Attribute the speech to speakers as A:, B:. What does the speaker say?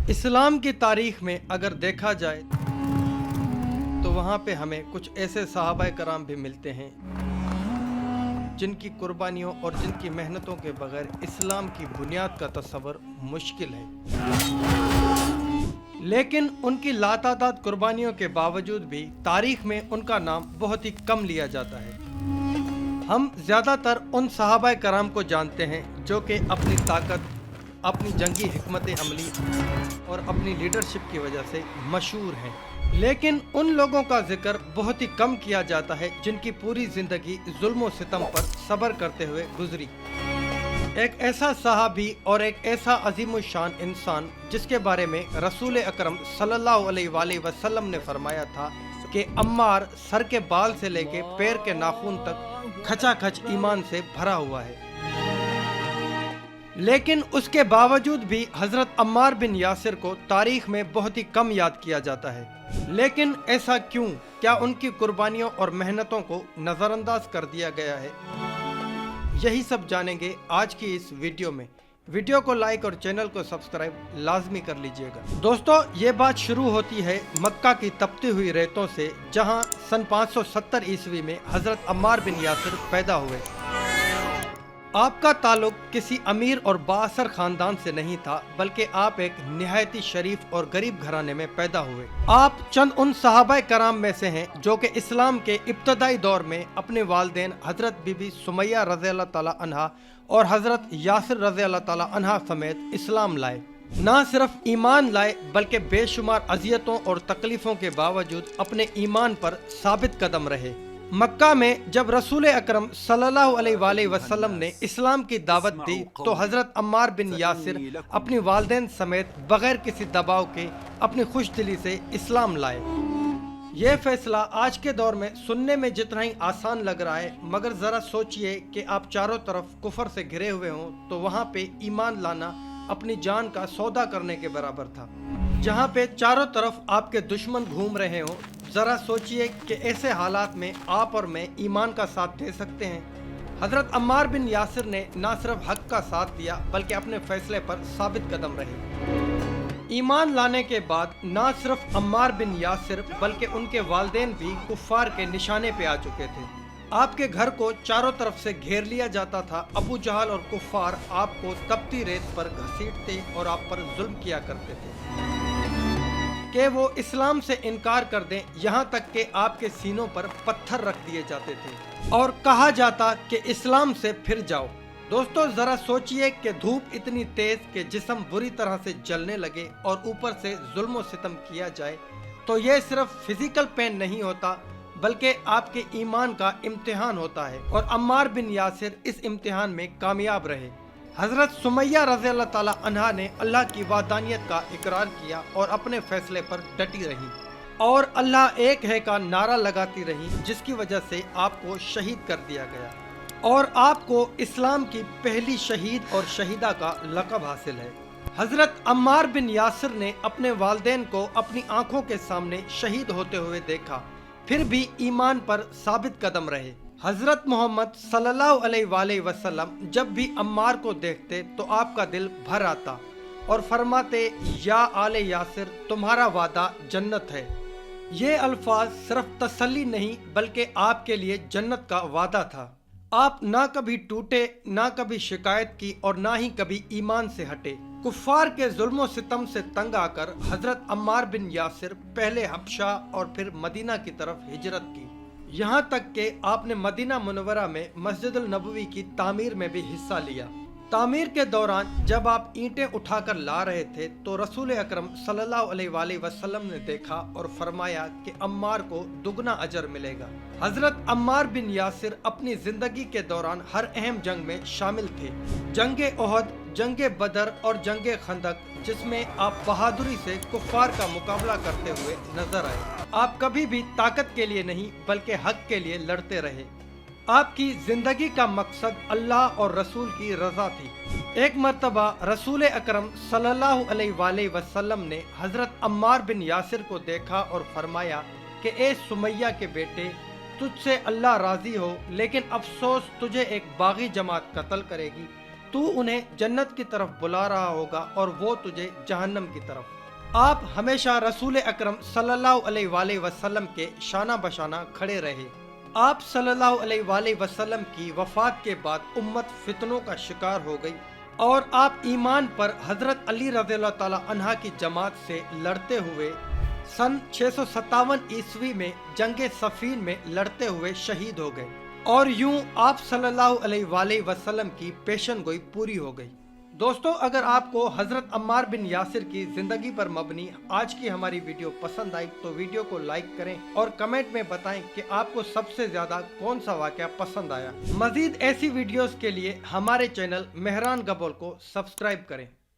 A: इस्लाम की तारीख में अगर देखा जाए तो वहाँ पे हमें कुछ ऐसे सहाबाए कराम भी मिलते हैं जिनकी कुर्बानियों और जिनकी मेहनतों के बगैर इस्लाम की बुनियाद का तस्वर मुश्किल है, लेकिन उनकी लातादाद कुर्बानियों के बावजूद भी तारीख में उनका नाम बहुत ही कम लिया जाता है। हम ज़्यादातर उन सहाबाए कराम को जानते हैं जो कि अपनी ताकत, अपनी जंगी हिकमत अमली और अपनी लीडरशिप की वजह से मशहूर हैं, लेकिन उन लोगों का जिक्र बहुत ही कम किया जाता है जिनकी पूरी ज़िंदगी जुल्म व सितम पर सब्र करते हुए गुजरी। एक ऐसा सहाबी और एक ऐसा अजीम शान इंसान जिसके बारे में रसूल अकरम सल्लल्लाहु अलैहि वसल्लम ने फरमाया था कि अम्मार सर के बाल से लेके पैर के नाखून तक खचाखच ईमान से भरा हुआ है, लेकिन उसके बावजूद भी हजरत अम्मार बिन यासिर को तारीख में बहुत ही कम याद किया जाता है। लेकिन ऐसा क्यों? क्या उनकी कुर्बानियों और मेहनतों को नज़रअंदाज कर दिया गया है? यही सब जानेंगे आज की इस वीडियो में। वीडियो को लाइक और चैनल को सब्सक्राइब लाजमी कर लीजिएगा। दोस्तों, ये बात शुरू होती है मक्का की तपती हुई रेतों से, जहां सन 570 ईस्वी में हजरत अम्मार बिन यासिर पैदा हुए। आपका ताल्लुक किसी अमीर और बाअसर खानदान से नहीं था, बल्कि आप एक निहायती शरीफ और गरीब घराने में पैदा हुए। आप चंद उन सहाबाए कराम में से हैं जो कि इस्लाम के इब्तदाई दौर में अपने वालिदैन हजरत बीबी सुमैया रज़ियल्लाहु ताला अन्हा और हजरत यासिर रज़ियल्लाहु ताला अन्हा समेत इस्लाम लाए। ना सिर्फ ईमान लाए बल्कि बेशुमार अजियतों और तकलीफों के बावजूद अपने ईमान पर साबित कदम रहे। मक्का में जब रसूल अकरम सल्लल्लाहु अलैहि वसल्लम ने इस्लाम की दावत दी तो हजरत अम्मार बिन यासिर अपनी वालिदैन समेत बगैर किसी दबाव के अपनी खुश दिली से इस्लाम लाए। यह फैसला आज के दौर में सुनने में जितना ही आसान लग रहा है, मगर जरा सोचिए कि आप चारों तरफ कुफर से घिरे हुए हों तो वहाँ पे ईमान लाना अपनी जान का सौदा करने के बराबर था। जहाँ पे चारों तरफ आपके दुश्मन घूम रहे हों, जरा सोचिए कि ऐसे हालात में आप और मैं ईमान का साथ दे सकते हैं। हजरत अम्मार बिन यासिर ने न सिर्फ हक का साथ दिया बल्कि अपने फैसले पर साबित कदम रहे। ईमान लाने के बाद न सिर्फ अम्मार बिन यासिर बल्कि उनके वालिदैन भी कुफ्फार के निशाने पे आ चुके थे। आपके घर को चारों तरफ से घेर लिया जाता था। अबू जहल और कुफ्फार आपको तपती रेत पर घसीटते और आप पर जुल्म किया करते थे कि वो इस्लाम से इनकार कर दें, यहाँ तक कि आपके सीनों पर पत्थर रख दिए जाते थे और कहा जाता कि इस्लाम से फिर जाओ। दोस्तों, जरा सोचिए कि धूप इतनी तेज कि जिस्म बुरी तरह से जलने लगे और ऊपर से जुल्म व सितम किया जाए तो ये सिर्फ फिजिकल पेन नहीं होता बल्कि आपके ईमान का इम्तिहान होता है। और अम्मार बिन यासिर इस इम्तिहान में कामयाब रहे। हजरत सुमैया रज़ियल्लाहु ताला अन्हा ने अल्लाह की वादानियत का इकरार किया और अपने फैसले पर डटी रही और अल्लाह एक है का नारा लगाती रही, जिसकी वजह से आपको शहीद कर दिया गया और आपको इस्लाम की पहली शहीद और शहीदा का लक़ब हासिल है। हजरत अम्मार बिन यासिर ने अपने वालिदैन को अपनी आंखों के सामने शहीद होते हुए देखा, फिर भी ईमान पर साबित कदम रहे। हजरत मोहम्मद सल्लल्लाहु अलैहि वसल्लम जब भी अम्मार को देखते तो आपका दिल भर आता और फरमाते, या आले यासिर, तुम्हारा वादा जन्नत है। ये अल्फाज सिर्फ तसल्ली नहीं बल्कि आपके लिए जन्नत का वादा था। आप ना कभी टूटे, ना कभी शिकायत की और ना ही कभी ईमान से हटे। कुफ्फार के जुल्म सितम से तंग आकर हजरत अम्मार बिन यासिर पहले हबशा और फिर मदीना की तरफ हिजरत की। यहाँ तक कि आपने मदीना मुनव्वरा में मस्जिदुल नबवी की तामीर में भी हिस्सा लिया। तामीर के दौरान जब आप ईंटें उठाकर ला रहे थे तो रसूल अकरम सल्लल्लाहु अलैहि वसल्लम ने देखा और फरमाया कि अम्मार को दुगना अजर मिलेगा। हजरत अम्मार बिन यासिर अपनी जिंदगी के दौरान हर अहम जंग में शामिल थे। जंगे ओहद, जंगे बदर और जंगे खंदक, जिसमें आप बहादुरी से कुफ्फार का मुकाबला करते हुए नजर आए। आप कभी भी ताकत के लिए नहीं बल्कि हक के लिए लड़ते रहे। आपकी जिंदगी का मकसद अल्लाह और रसूल की रजा थी। एक मर्तबा रसूल अकरम सल्लल्लाहु अलैहि वसल्लम ने हजरत अम्मार बिन यासिर को देखा और फरमाया कि ए सुमैया के बेटे, तुझसे अल्लाह राजी हो, लेकिन अफसोस तुझे एक बागी जमात कत्ल करेगी تو انہیں جنت کی طرف بلا رہا ہوگا اور وہ تجھے جہنم کی طرف۔ آپ ہمیشہ رسول اکرم صلی اللہ علیہ وآلہ وسلم کے شانہ بشانہ کھڑے رہے۔ آپ صلی اللہ علیہ وآلہ وسلم کی وفات کے بعد امت فتنوں کا شکار ہو گئی اور آپ ایمان پر حضرت علی رضی اللہ تعالی عنہ کی جماعت سے لڑتے ہوئے سن 657 عیسوی میں جنگ صفین میں لڑتے ہوئے شہید ہو گئے، اور یوں آپ صلی اللہ علیہ وآلہ وسلم کی پیشن گوئی پوری ہو گئی۔ دوستو، اگر آپ کو حضرت عمار بن یاسر کی زندگی پر مبنی آج کی ہماری ویڈیو پسند آئی تو ویڈیو کو لائک کریں اور کمنٹ میں بتائیں کہ آپ کو سب سے زیادہ کون سا واقعہ پسند آیا۔ مزید ایسی ویڈیوز کے لیے ہمارے چینل مہران گبول کو سبسکرائب کریں۔